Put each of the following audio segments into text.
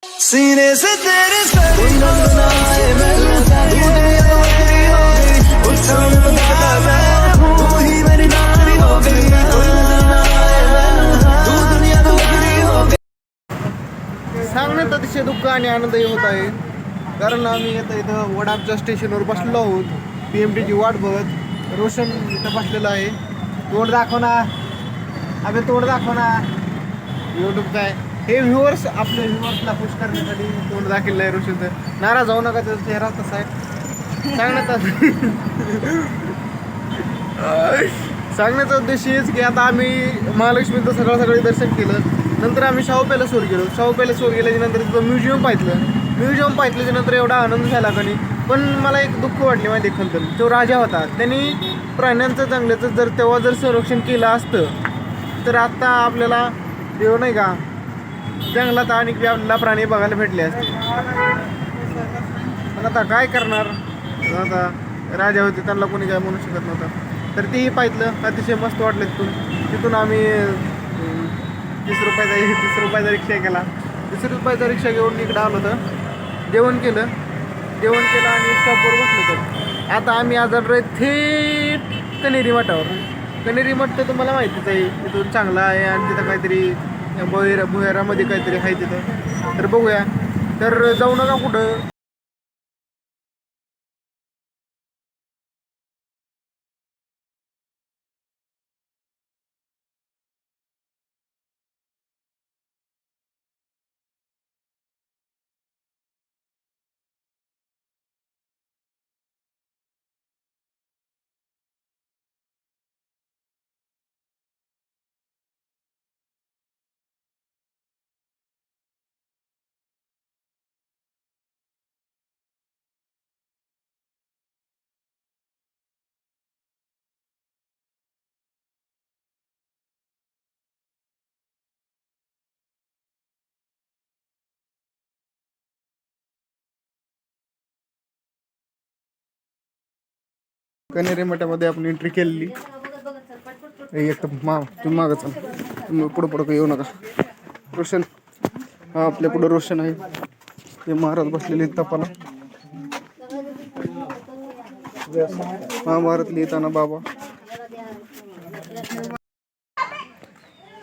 सीने से तेरे सर आए मैंने तेरी हो गई उछाल लगा मैं तू ही मेरी नारी हो गई तू दुनिया तेरी हो गई। सांगण्यात अतिशय दुःख आणि आनंदही होत आहे, कारण आम्ही आता इथं वडापच्या स्टेशनवर बसलेलो आहोत. PMTची वाट बघत. रोशन इथं बसलेला आहे. तोंड दाखव ना, अबे तोंड दाखव ना. यूट्यूब काय हे व्ह्युअर्स, आपल्या व्ह्युअर्सला खुश करण्यासाठी तोंड दाखवलं आहे रोशनचं. नाराज जाऊ नका, त्याचा चेहरा तसा आहे. सांगण्याचा उद्देश हेच की आता आम्ही महालक्ष्मीचं सकाळी दर्शन केलं. नंतर आम्ही शाहू पॅलेसवर गेलो. शाहू पॅलेसवर गेल्याच्या नंतर तिथं म्युझियम पाहिल्याच्या नंतर एवढा आनंद झाला का नाही. पण मला एक दुःख वाटले माहिती खंतन. तो राजा होता, त्यांनी प्राण्यांचं जंगलाचं तेव्हा जर संरक्षण केलं असतं तर आता आपल्याला देव नाही का जंगलात आणि आपल्याला प्राणी बघायला भेटले असते. पण आता काय करणार, आता राजा होते त्यांना कोणी काय म्हणू शकत नव्हतं. तर तेही पाहिलं, अतिशय मस्त वाटलं. तिथून आम्ही 30 रुपयाचा रिक्षा केला. 30 रुपयाचा रिक्षा घेऊन इकडं आलो होतं. जेवण केलं आणि स्टॉपवर बसलो होतो. आता आम्ही आज आलो थेट कनेरी मठावर. कनेरी मठ तर तुम्हाला माहितीच आहे, तिथून चांगला आहे आणि तिथं काहीतरी भुयारामध्ये काहीतरी आहे तिथं. तर बघूया, तर जाऊ नका कुठं. कनेरी मठामध्ये आपण एंट्री केलेली. एक तुम्ही मागं चाल, तुम्ही पुढं येऊ नका. रोशन, हा आपल्या पुढं रोशन आहे. ते महाराज बसलेले तपाला. महाभारत लिहिताना बाबा.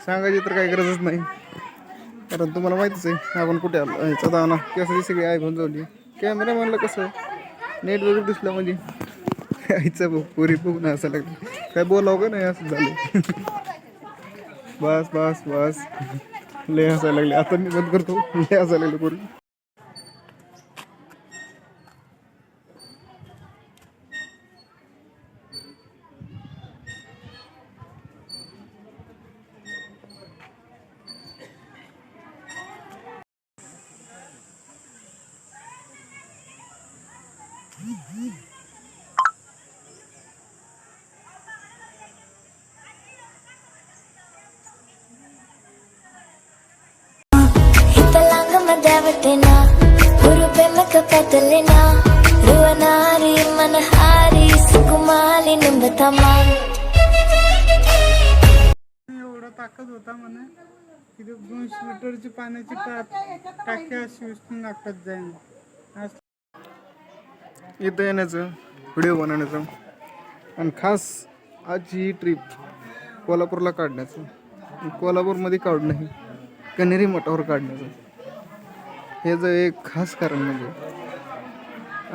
सांगायची तर काही गरजच नाही, कारण तुम्हाला माहितीच आहे आपण कुठे आलो. चदाना त्यासाठी सगळी आय घेऊन जावली. कॅमेरा म्हणलं कसं नेट वगैरे दिसलं म्हणजे आईचं बघ पुरी बघून असं लागलं, काय बोलावं का नाही असं झालं. बस लय हसायला लागले. आता मी बंद करतो. लय हसायला लागले पुरी. దేవతేనా గురు పెమ్మక పెద్దలేనా రువనారి మనహారి సుకుమాలి నింబతమా एवढा ताकद होता म्हणे की 200 लिटरची पाण्याची टाकी अशी उचलून लागतात जाईल. इथं येण्याचं, व्हिडिओ बनवण्याचं आणि खास आजची ही ट्रिप कोल्हापूरला काढण्याचं, कोल्हापूरमध्ये काढणं नाही, कनेरी मठावर काढण्याचं. हे जर एक खास कारण म्हणजे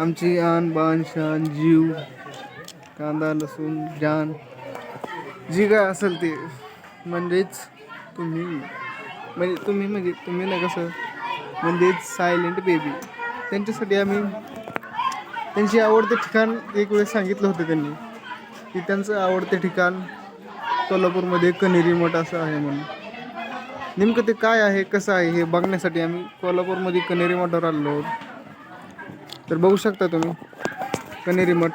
आमची आन बान शान जीव कांदा लसूण जान जी काय असेल ते म्हणजेच तुम्ही ना कसं म्हणजेच सायलेंट बेबी, त्यांच्यासाठी आम्ही त्यांची आवडते ठिकाण एक वेळेस सांगितलं होतं त्यांनी की त्यांचं आवडते ठिकाण कोल्हापूरमध्ये कनेरी मठ असं आहे म्हणून. नेमकं ते काय आहे कसं आहे हे बघण्यासाठी आम्ही कोल्हापूरमध्ये कनेरी मठावर आलो आहोत. तर बघू शकता तुम्ही कनेरी मठ.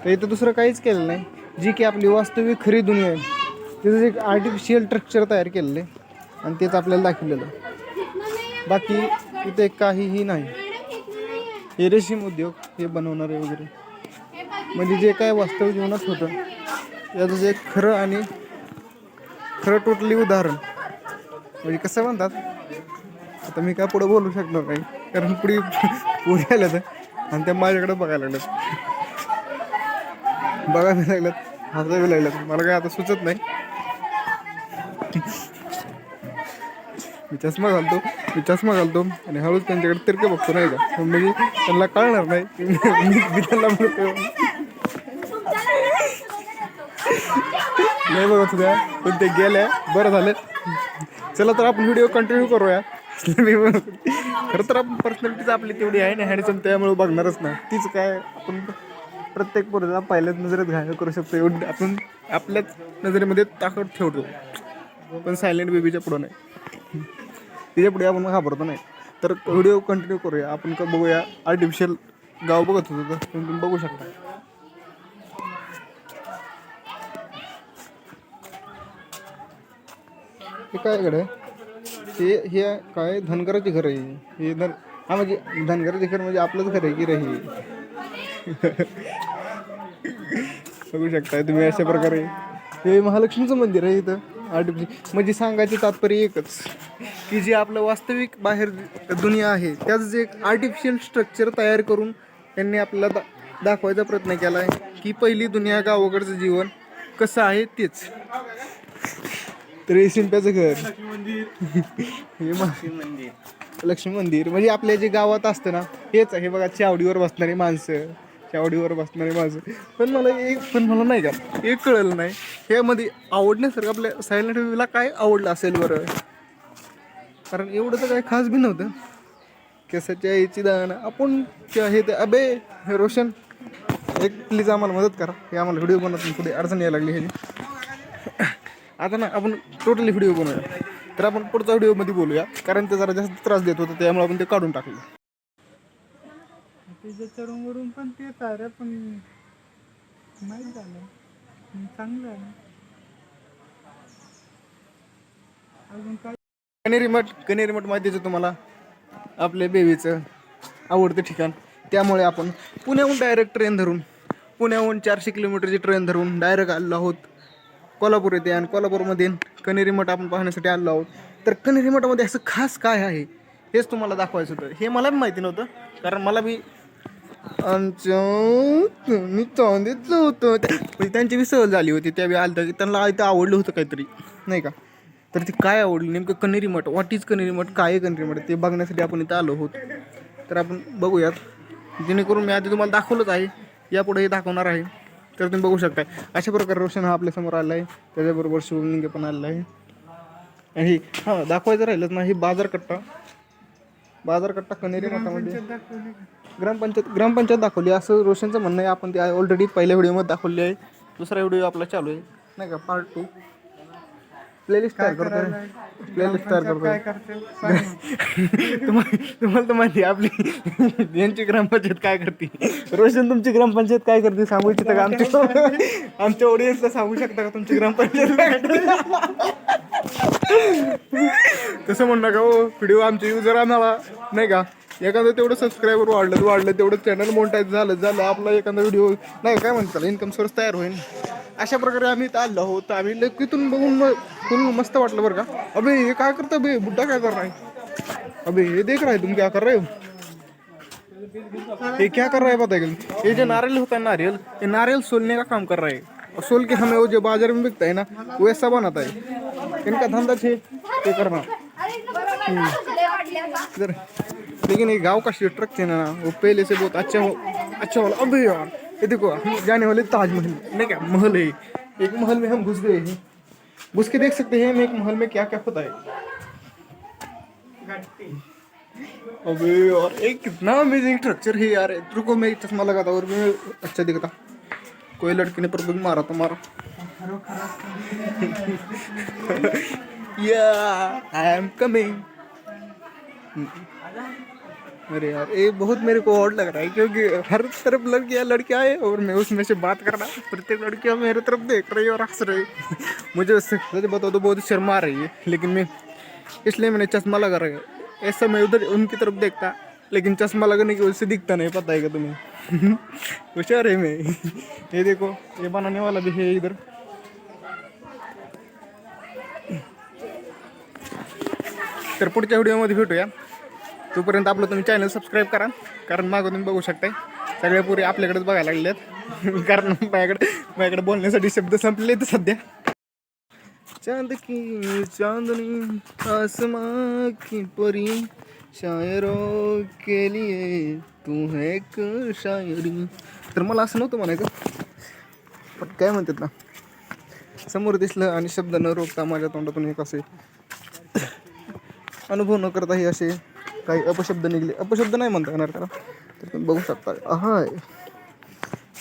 तर इथं दुसरं काहीच केलं नाही, जी की आपली वास्तविक खरी दुनिया आहे. त्याचं एक आर्टिफिशियल स्ट्रक्चर तयार केलेलं आहे आणि तेच आपल्याला दाखवलेलं. बाकी इथे काहीही नाही. हे रेशीम उद्योग हे बनवणारे वगैरे म्हणजे जे काय वास्तव जीवनात होतं याचं जे खरं टोटली उदाहरण म्हणजे कसं म्हणतात. आता मी काय पुढे बोलू शकणार नाही कारण पुढे आल्या तर आणि त्या माझ्याकडे बघायला लागल्यात हसायला लागल्यात. मला काय आता सुचत नाही. मी चष्मा घालतो आणि हळूच त्यांच्याकडे तिरके बघतो नाही का म्हणजे त्यांना कळणार नाही की मी त्यांना म्हणतो नाही बघत होत्या पण ते गेल्या. बरं झालं. चला तर आपण व्हिडिओ कंटिन्यू करूया. खरं तर आपण पर्सनॅलिटीच आपली तेवढी आहे ना हँडसम त्यामुळे बघणारच ना. तीच काय आपण प्रत्येक पोरीला पहिल्याच नजरेत घायल करू शकतो एवढी आपण आपल्याच नजरेमध्ये ताकद ठेवतो पण सायलेंट बेबीच्या पुढं नाही. तिच्या पुढे आपण घाबरतो नाही. तर व्हिडिओ कंटिन्यू करूया. आपण का बघूया आर्टिफिशियल गाव बघत होतो तर तुम्ही बघू शकता. हे काय कडे हे काय धनगराचे घर आहे. हे म्हणजे धनगराचे घर म्हणजे आपलंच घर आहे की रे हे. बघू शकता तुम्ही अशा प्रकारे. हे महालक्ष्मीचं मंदिर आहे इथं आर्टिफिशियल म्हणजे सांगायचं तात्पर्य एकच की जे आपलं वास्तविक बाहेर दुनिया आहे त्याच जे एक आर्टिफिशियल स्ट्रक्चर तयार करून त्यांनी आपल्याला दाखवायचा प्रयत्न केला आहे की पहिली दुनिया गावाकडचं जीवन कसं आहे तेच. तर हे शिंप्याचं घर हे लक्ष्मी मंदिर म्हणजे आपल्या जे गावात असतं ना हेच आहे बघा. चावडीवर बसणारी माणसं पण मला नाही का एक कळलं नाही ह्यामध्ये आवडण्यासारखं आपल्या सायलेंट बेबीला काय आवडलं असेल बरं. कारण एवढं तर काय खास बी नव्हतं. केसाच्या याची दाण आपण हे ते अबे रोशन एक प्लीज आम्हाला मदत करा. हे आम्हाला व्हिडिओ बनवून पुढे अडचण यायला लागली ह्याची. आता ना आपण टोटली व्हिडिओ बनवूया. तर आपण पुढच्या व्हिडिओमध्ये बोलूया कारण ते जरा जास्त त्रास देत होतं त्यामुळे आपण ते काढून टाकलं. त्याच्यावरून पण ते ताऱ्या पण माहीत झालं चांगलं आहे. अजून काय कनेरी मठ माहितीचं तुम्हाला आपल्या बेबीचं आवडतं ठिकाण. त्यामुळे आपण पुण्याहून डायरेक्ट ट्रेन धरून 400 किलोमीटरची ट्रेन धरून डायरेक्ट आलेलो आहोत कोल्हापूर येथे. आणि कोल्हापूरमध्ये कनेरी मठ आपण पाहण्यासाठी आलो आहोत. तर कनेरी मठामध्ये असं खास काय आहे हेच तुम्हाला दाखवायचं होतं. हे मला बी माहिती नव्हतं कारण मला बी मी चांदीतलं होतं म्हणजे त्यांची बी सहल झाली होती. त्या बी आलं की त्यांना इथं आवडलं होतं काहीतरी नाही का. तर ते काय आवडलं नेमकं कनेरी मठ व्हॉट इज कनेरी मठ काय आहे कनेरी मठ ते बघण्यासाठी आपण इथं आलो आहोत. तर आपण बघूयात जेणेकरून मी आधी तुम्हाला दाखवलंच आहे यापुढेही दाखवणार आहे. तर तुम्ही बघू शकताय अशा प्रकारे रोशन हा आपल्यासमोर आला आहे. त्याच्याबरोबर शिवलिंग पण आलेला आहे. आणि हां दाखवायचं राहिलंच ना. ही बाजारकट्टा कनेरी मठामध्ये ग्रामपंचायत दाखवली असं रोशनचं म्हणणं आहे. आपण ते ऑलरेडी पहिल्या व्हिडिओमध्ये दाखवली आहे. दुसरा व्हिडिओ आपला चालू आहे नाही का पार्ट 2 प्लेलिस्ट तयार करतो. काय करते तुम्हाला तर माहिती आहे आपली यांची ग्रामपंचायत काय करते. रोशन तुमची ग्रामपंचायत काय करते सांगू इच्छिता का आमच्या ऑडियन्सला सांगू शकता का तुमची ग्रामपंचायत काय करते. तसं म्हणणं का हो व्हिडिओ आमचे युजर आम्हाला नाही का एखादं तेवढं सबस्क्रायबर वाढलं तेवढं चॅनल मोनेटाईज झालं आपला एखादा व्हिडिओ नाही काय म्हणतात इन्कम सोर्स तयार होईल. अशा प्रकारे आम्ही इथं आलो आहोत. आम्ही लकीतून बघून फुल मस्त वाटलं बरं का. अबे हे काय करतं बे बुड्ढा काय कर रहा है. अबे ये देख रहा है तुम क्या कर रहे हो. ये क्या कर रहा है पता है. ये जो नारियल होता है ये नारियल सोलने का काम कर रहा है. सोल के हमें वो जो बाजार में बिकता है ना वैसा बनाता है. इनका धंधा है ये करना. लेकिन ये गाँव का स्ट्रक्चर है ना वो पहले से बहुत अच्छा वाला. अबे यार ये देखो हम जाने वाले ताजमहल नहीं क्या महल है. एक महल में हम घुस गए हैं. घुस के देख सकते हैं हम एक महल में क्या क्या होता है. अबे यार एक कितना अमेजिंग स्ट्रक्चर है यार. रुको मैं चश्मा लगाता और मैं अच्छा दिखता. कोई लड़की ने पर मारा तो मारा. Yeah, I am coming. अरे यार ये बहुत मेरे को ऑड लग रहा है क्योंकि हर तरफ लड़कियां है और मैं उसमें से बात कर रहा प्रत्येक लड़कियां मेरे तरफ देख रही है और हंस रही मुझे उससे सच बताओ तो बहुत शर्मा रही है लेकिन मैं इसलिए मैंने चश्मा लगा रखा है ऐसा मैं उधर उनकी तरफ देखता लेकिन चश्मा लगाने की वजह से दिखता नहीं पता है क्या तुम्हें होशियार है मैं ये देखो ये बनाने वाला भी है इधर तर पुढच्या व्हिडिओमध्ये भेटूया तोपर्यंत आपलं तुम्ही चॅनल सबस्क्राईब करा कारण मागं तुम्ही बघू शकताय सगळे पुरे आपल्याकडेच बघायला लागले आहेत कारण माझ्याकडे बोलण्यासाठी शब्द संपले तर सध्या चांद की चांदनी आसमां की परी शायरों के लिए तू है एक शायरी तर मला असं नव्हतं म्हणायचं पण काय म्हणतात ना समोर दिसलं आणि शब्द न रोखता माझ्या तोंडातून एक असे अनुभव न करताही असे काही अपशब्द निघले अपशब्द नाही म्हणता येणार त्याला तर तुम्ही बघू शकता हाय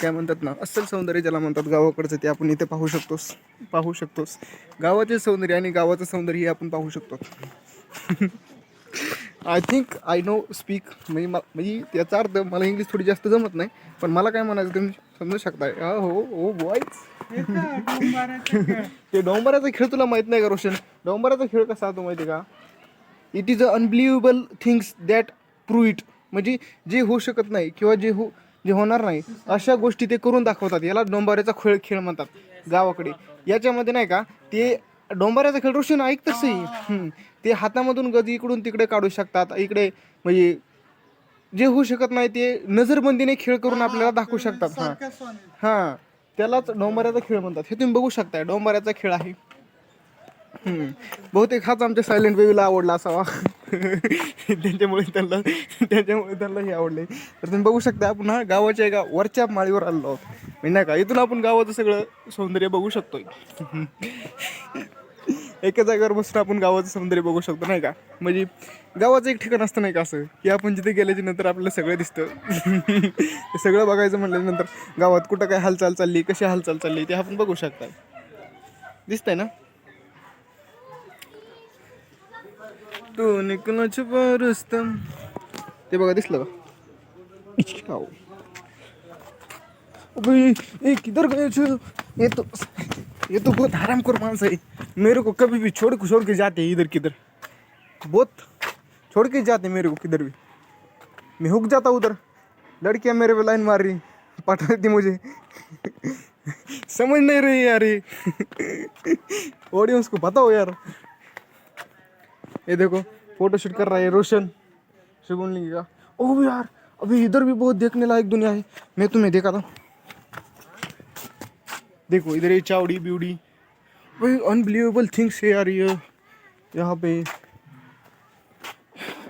काय म्हणतात ना अस्सल सौंदर्य ज्याला म्हणतात गावाकडचं ते आपण इथे पाहू शकतोस गावाचे सौंदर्य आणि गावाचं सौंदर्य हे आपण पाहू शकतो I think I know speak म्हणजे याचा अर्थ मला इंग्लिश थोडी जास्त जमत नाही पण मला काय म्हणायचं तुम्ही समजू शकताय हो बॉयज ते डोंबराचा खेळ तुला माहित नाही का रोशन डोंबराचा खेळ कसा तो माहिती का it is a unbelievable things that prove it म्हणजे जे होऊ शकत नाही किंवा जे होणार नाही अशा गोष्टी ते करून दाखवतात याला डोंबाऱ्याचा खेळ म्हणतात गावाकडे याच्यामध्ये नाही का ते डोंबाऱ्याचा खेळ रोशन ऐक तसंही ते हातामधून गज इकडून तिकडे काढू शकतात इकडे म्हणजे जे होऊ शकत नाही ते नजरबंदीने खेळ करून आपल्याला दाखवू शकतात हां त्यालाच डोंबाऱ्याचा खेळ म्हणतात हे तुम्ही बघू शकताय डोंबाऱ्याचा खेळ आहे बहुतेक हाच आमच्या सायलेंट बेबीला आवडला असावा त्यांच्यामुळे त्यांना हे आवडले तर तुम्ही बघू शकता आपण गावाच्या एका वरच्या माळीवर आलेलो आहोत म्हणजे नाही का इथून आपण गावाचं सगळं सौंदर्य बघू शकतोय एका जागेवर बसून आपण गावाचं सौंदर्य बघू शकतो नाही का म्हणजे गावाचं एक ठिकाण असतं नाही का असं की आपण जिथे गेल्याच्या नंतर आपल्याला सगळं दिसतं सगळं बघायचं म्हटल्यानंतर गावात कुठं काय हालचाल चालली कशी हालचाल चालली ते आपण बघू शकता दिसतंय ना तो निकला छुपा रुस्तम ते बघा दिसलं का ए किधर गए छो ये तो बहुत हरामखोर मांस है मेरे को कभी भी छोड़ के जाते हैं इधर किधर बहुत छोड़ के जाते मेरे को किधर भी मैं हुक जाता उधर लड़कियां मेरे पे लाइन मार रही पटा देती मुझे समझ नहीं रही यार ये ऑडियंस को बताओ यार ये देखो फोटोशूट कर रहा है रोशन शुभम का ओह यार अभी इधर भी बहुत देखने लायक दुनिया है मैं तुम्हें देखा था देखो इधर ये चावड़ी ब्यूडी वही अनबिलीवेबल थिंग्स है यार ये यहाँ पे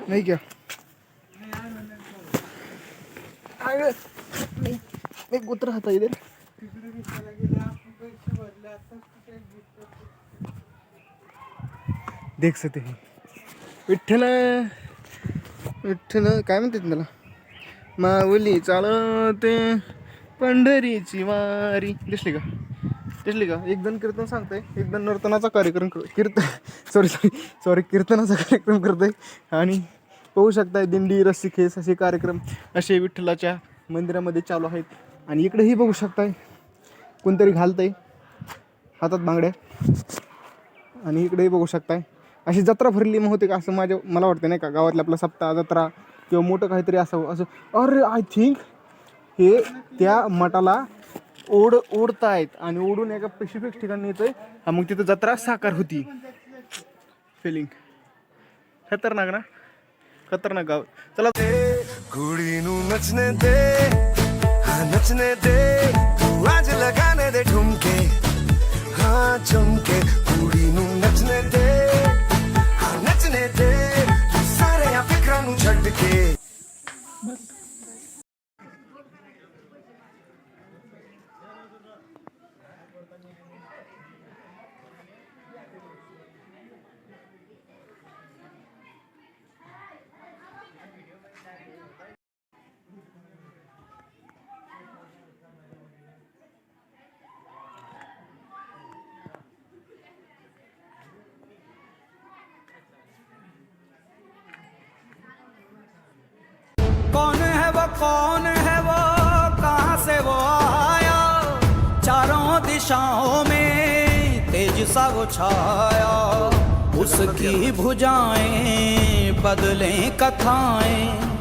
नहीं क्या मैं उतर रहा था इधर देख सकते हैं विठ्ठल काय म्हणतात त्याला माऊली चालते पंढरीची वारी दिसली का एक जण कीर्तन सांगतोय एक जण नर्तनाचा कार्यक्रम कीर्तनाचा कार्यक्रम करतोय आणि पाहू शकताय दिंडी रस्सीखेच असे कार्यक्रम असे विठ्ठलाच्या मंदिरामध्ये चालू आहेत आणि इकडेही बघू शकताय कोणतरी घालतंय हातात बांगड्या आणि इकडेही बघू शकताय अशी जत्रा भरली मग होते का असं मला वाटतं नाही का गावातल्या आपला सप्ताह जत्रा किंवा मोठं काहीतरी असावं असं अरे आय थिंक हे त्या मठाला ओढतायत आणि ओढून एका स्पेसिफिक ठिकाणी येतोय मग तिथं जत्रा साकार होती फिलिंग खतरनाक गाव चला कुड़ी नू नचने दे हाँ नचने दे तू आज लगाने दे ठुमके हाँ चमके कुड़ी नू नचने दे हाँ नचने दे तू सारे या फिक्रा नू झटके कौन है वो, कहाँ से वो आया, चारों दिशाओं में तेज सा वो छाया, उसकी भुजाएं बदलें कथाएं।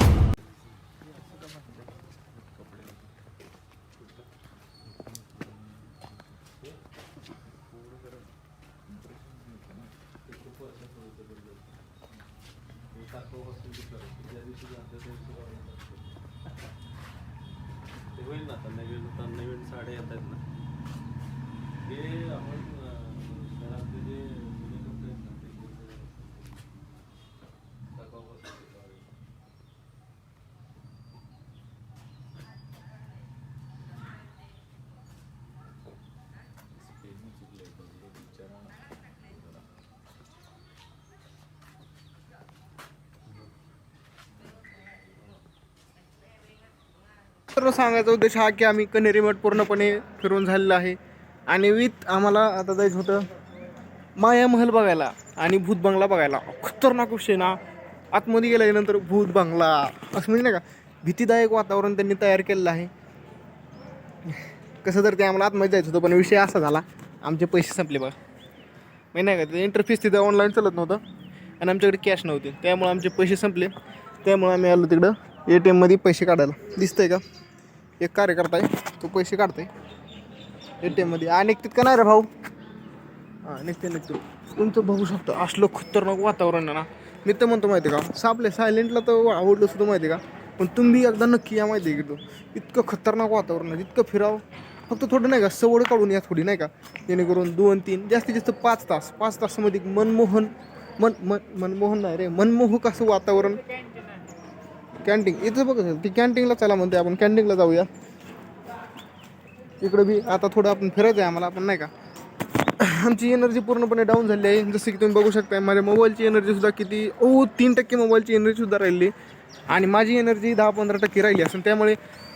होईल ना, आता नवीन साड्या येत आहेत ना, ते आपण घरातले जे जुने कपडे आहेत ना, ते टाकावं. सर्व सांगायचा उद्देश हा की आम्ही कन्हेरी मठ पूर्णपणे फिरून झालेला आहे आणि विथ आम्हाला आता जायचं होतं माया महल बघायला आणि भूत बंगला बघायला. खतरनाक विषय ना, आतमध्ये गेल्यानंतर भूत बंगला असं म्हणजे नाही का भीतीदायक वातावरण त्यांनी तयार केलेलं आहे. कसं तर ते आम्हाला आतमध्ये जायचं होतं पण विषय असा झाला, आमचे पैसे संपले बघा. माहिती नाही का, ते इंटरफेस तिथं ऑनलाईन चालत नव्हतं आणि आमच्याकडे कॅश नव्हते, त्यामुळे आमचे पैसे संपले. त्यामुळे आम्ही आलो तिकडं ATMमध्ये पैसे काढायला. दिसतंय का एक कार्यकर्ता आहे, तो पैसे काढतोय ATMमध्ये. निघतात का नाही रे भाऊ? हां निघतो. तुमचं बघू शकतो असलं खतरनाक वातावरण आहे ना. मी तर म्हणतो माहिती आहे का, सापले सायलेंटला तर आवडलं सुद्धा माहिती आहे का, पण तुम्ही एकदा नक्की या माहिती आहे की तो इतकं खतरनाक वातावरण आहे. इतकं फिरावं, फक्त थोडं नाही का सवड काढून या थोडी नाही का, जेणेकरून 2-3 जास्तीत जास्त 5 तासामध्ये मनमोहन नाही रे, मनमोहक असं वातावरण. कॅन्टीन इथं बघा, ती कॅन्टीनला चला म्हणते, आपण कॅन्टीनला जाऊया. इकडं बी आता थोडं आपण फिरायचं आहे आम्हाला, आपण नाही का आमची एनर्जी पूर्णपणे डाऊन झाली आहे. जसं की तुम्ही बघू शकता माझ्या मोबाईलची एनर्जीसुद्धा किती 3% मोबाईलची एनर्जीसुद्धा राहिली आणि माझी एनर्जी 10-15% राहिली असेल. त्यामुळे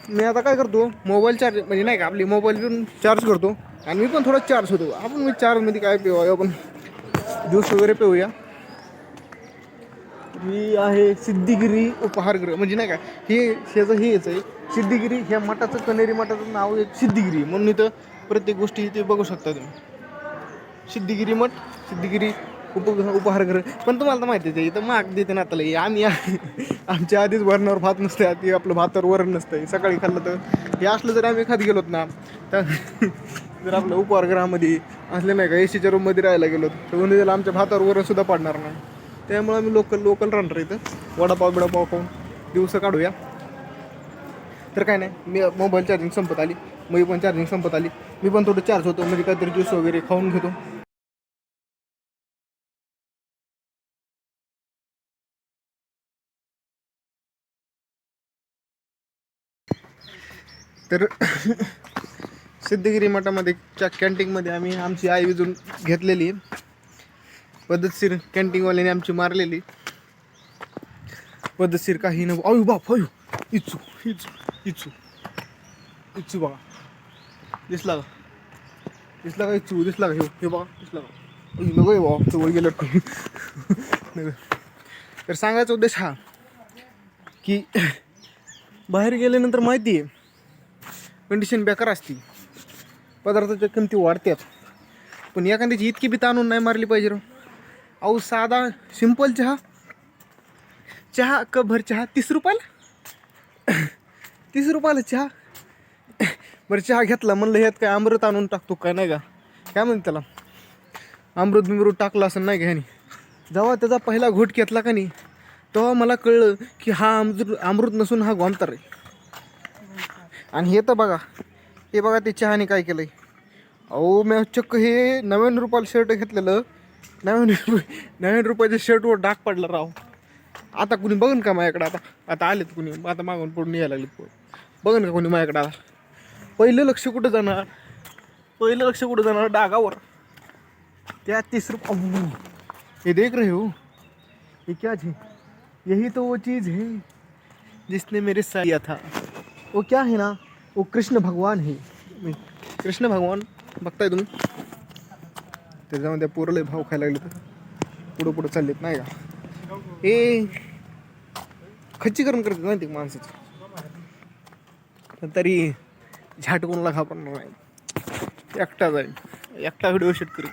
मी आता काय करतो, मोबाईल चार्ज म्हणजे नाही का आपली मोबाईल घेऊन चार्ज करतो आणि मी पण थोडा चार्ज होतो. मी चार्जमध्ये काय पिऊया, आपण ज्यूस वगैरे पिऊया. ही आहे सिद्धिगिरी उपहारगृह, म्हणजे नाही का हे हेच आहे सिद्धिगिरी. ह्या मठाचं कन्हेरी मठाचं नाव आहे सिद्धिगिरी, म्हणून इथं प्रत्येक गोष्टी इथे बघू शकता तुम्ही. सिद्धिगिरी मठ, सिद्धिगिरी उपहारगृह. पण तुम्हाला तर माहितीच आहे इथं महाग देते ना. आता आम्ही आमच्या आधीच वरणावर भात नसते, आधी आपलं भातावर वरण नसतं. सकाळी खाल्लं तर हे असलं जर आम्ही खात गेलोत ना, तर जर आपलं उपहारगृहामध्ये असले नाही का ACच्या रूममध्ये राहायला गेलो तर म्हणजे त्याला आमच्या भातावर वरणसुद्धा पाडणार नाही. त्यामुळे आम्ही लोकल राहणार इथं, वडापाव खाऊन दिवस काढूया. तर काय नाही, मी मोबाईल चार्जिंग संपत आली, मी पण चार्जिंग संपत आली. मी पण थोडं चार्ज होतो, म्हणजे काहीतरी ज्यूस वगैरे खाऊन घेतो. तर सिद्धगिरी मठामध्ये कॅन्टीनमध्ये आम्ही आमची आई विजून घेतलेली पद्धतशीर, कॅन्टीनवाल्याने आमची मारलेली पद्धतशीर काही न. अयो बाप, अयो इचू बघा, दिसला का इचू, दिसला का हे बघा, दिसला का नको बाबा, जवळ गेलं. तर सांगायचा उद्देश हा की बाहेर गेल्यानंतर माहिती आहे कंडिशन बेकार असते, पदार्थाच्या किमती वाढतात, पण एखाद्याची इतकी बी ताणून नाही मारली पाहिजे. अहो साधा सिंपल चहा कपभर चहा 30 रुपयाला 30 रुपयाला चहा. बरं चहा घेतला म्हणलं ह्यात काय अमृत आणून टाकतो काय, नाही का काय म्हणते त्याला, अमृत टाकलं असं नाही का ह्यानी. जेव्हा त्याचा पहिला घोट घेतला का नाही, तेव्हा मला कळलं की हा अमृत नसून हा गोमतार आहे. आणि हे तर बघा, हे बघा ते चहाने काय केलं आहे. अहो मी चक्क हे 90 रुपयाला शर्ट घेतलेलं, 90 रुपयाच्या शर्टवर डाग पडला राव. आता कुणी बघन का माझ्याकडे, आता आलेत कुणी, आता मागून पुढून यायला लागले, बघन का कोणी माझ्याकडे. आता पहिलं लक्ष कुठं जाणार, डागावर. त्या 30 रुपये ये देख रहे हो, ये क्या है, यही तो वो चीज़ है जिसने मेरे साथ किया था. वो क्या है ना, वो कृष्ण भगवान है. कृष्ण भगवान बघताय तुम्ही, त्याच्यामध्ये पोरले भाव खायला लागले तर पुढं चाललेत नाही का. हे खच्चीकरण करतात माहिती माणसाचं. पण तरी झाट कोणाला घाबरणार नाही. एकटा जाईल, एकटा व्हिडिओ शूट करू.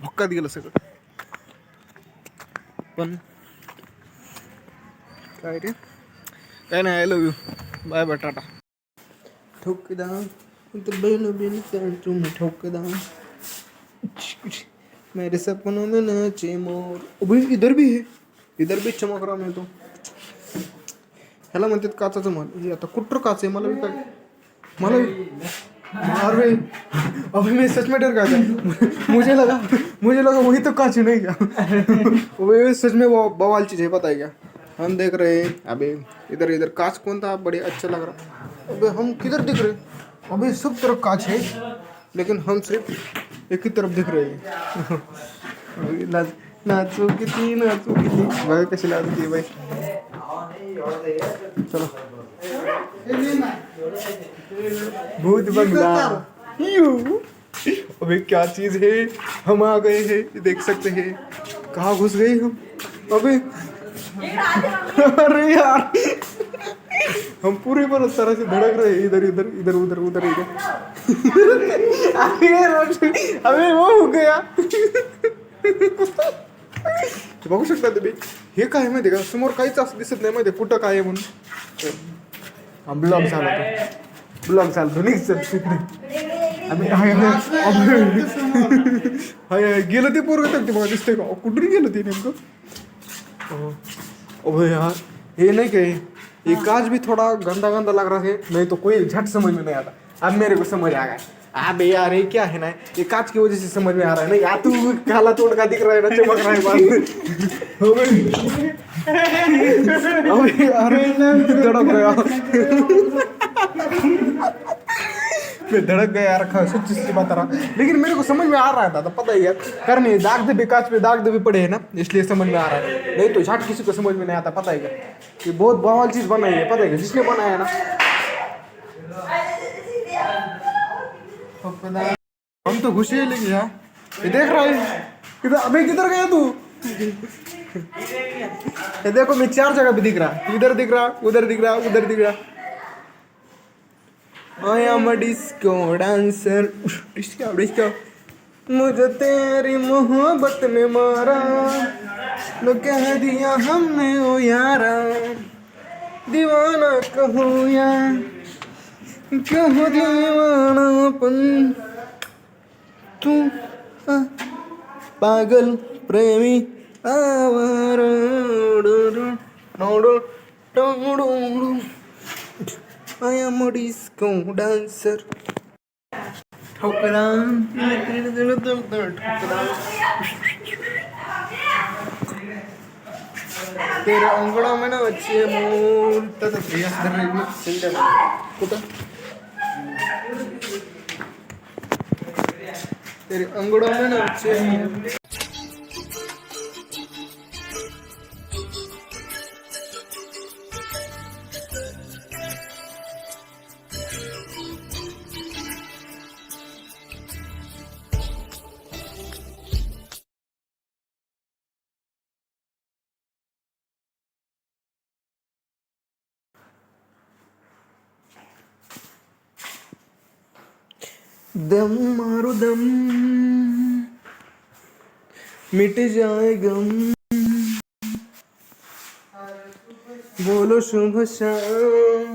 भक्कात गेलं सगळं. पण काय रे, काय नाही. I love you, bye bye, टाटा. ठोकदा तुम ठोकदा मेरे सपनों में नाचे मोर. अबे इधर भी है, इधर भी चमक रहा मैं तो. ह्याला म्हणतात काचाचं माल. हे आता कुठं काच आहे मला बी काय, मला अरे अभी मैं सच में डर गया था. मुझे लगा वही तो कांच नहीं क्या. वो सच में वो बवाल चीज है, पता है क्या. हम देख रहे हैं अबे इधर कांच कौन था, बड़े अच्छा लग रहा. अबे हम किधर दिख रहे, अबे सब तरफ कांच है लेकिन हम सिर्फ एक ही तरफ दिख रहे हैं. नाचू किती बघा कशी लाजती बाई. चलो भूत बंगला. अबे क्या चीज है, हम आ गए हैं, देख सकते हैं. कहाँ घुस गए हम. अबे अरे यार हम पूरी तरह से धड़क रहे हैं. इधर इधर इधर उधर उधर इधर. अबे वो हो गया. बघू शकता तुम्ही. हे काय माहिती का, समोर काहीच असं दिसत नाही माहिती कुठं काय आहे म्हणून. ब्लॉग झाला, ब्लॉग झाला गेलं ते पोरग तर मला दिसतंय का, कुठून गेलं ते नेमकं. अबे यार ये नहीं कहे, ये कांच भी थोड़ा गंदा गंदा लग रहा है. नहीं तो कोई झट समझ में नहीं आता. अब मेरे को समझ आ गया. अबे यार ये क्या है ना, ये कांच की वजह से समझ में आ रहा है. नहीं यार तू काला तोड़ का दिख रहा है ना, चमक रहा है बाल. अबे अरे धड़क गया, मैं धड़क गया यार. सच्ची सी बात रहा, लेकिन मेरे को समझ में आ रहा था, पता ही है. करने दाग धब्बे, कांच पे दाग धब्बे पड़े हैं ना, इसलिए समझ में आ रहा है. नहीं तो झट किसी को समझ में नहीं आता. पता है क्या, ये बहुत बवाल चीज बनाई है. पता है क्या, जिसने बनाया ना. हम तो खुशी है लेकिन यार ये देख रहा है किधर. अबे किधर गया तू. ये देखो मैं 4 जगह पे दिख रहा, इधर दिख रहा, उधर दिख रहा, उधर दिख रहा. I am a disco dancer. Disco मुझे तेरी मोहब्बत ने मारा, लो कह दिया हमने ओ यारा. दीवाना कहो या कहो दीवानापन, तू पागल प्रेमी आवारा. I am a disco dancer. ठोकरा तेरे अंगड़ा में ना अच्छे मोर. कुठं तेरे अंगड़ों में ना अच्छे मोर. दम मारो दम, मिट जाए गम. बोलो शुभ शाम.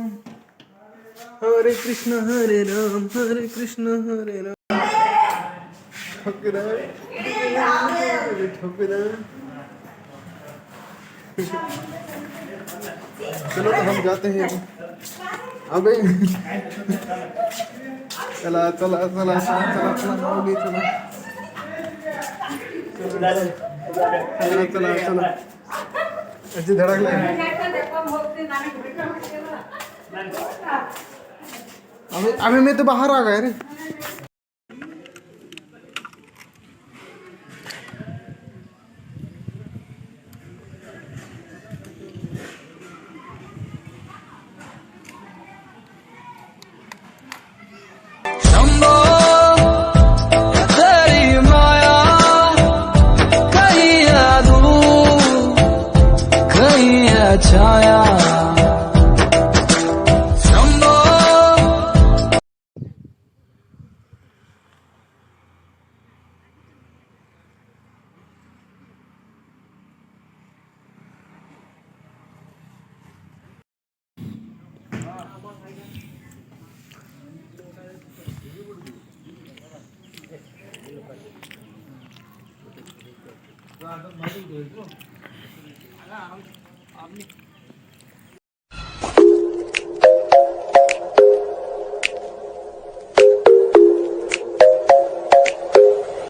हरे कृष्ण हरे राम, हरे कृष्ण हरे राम. ठोकदा ठोकदा. चलो तो हम जाते हैं. अबे चला चला चला चला चला होगी. चला चला चला चला ऐसे धड़क ले. अबे मैं तो बाहर आ गया रे. छाया আপনি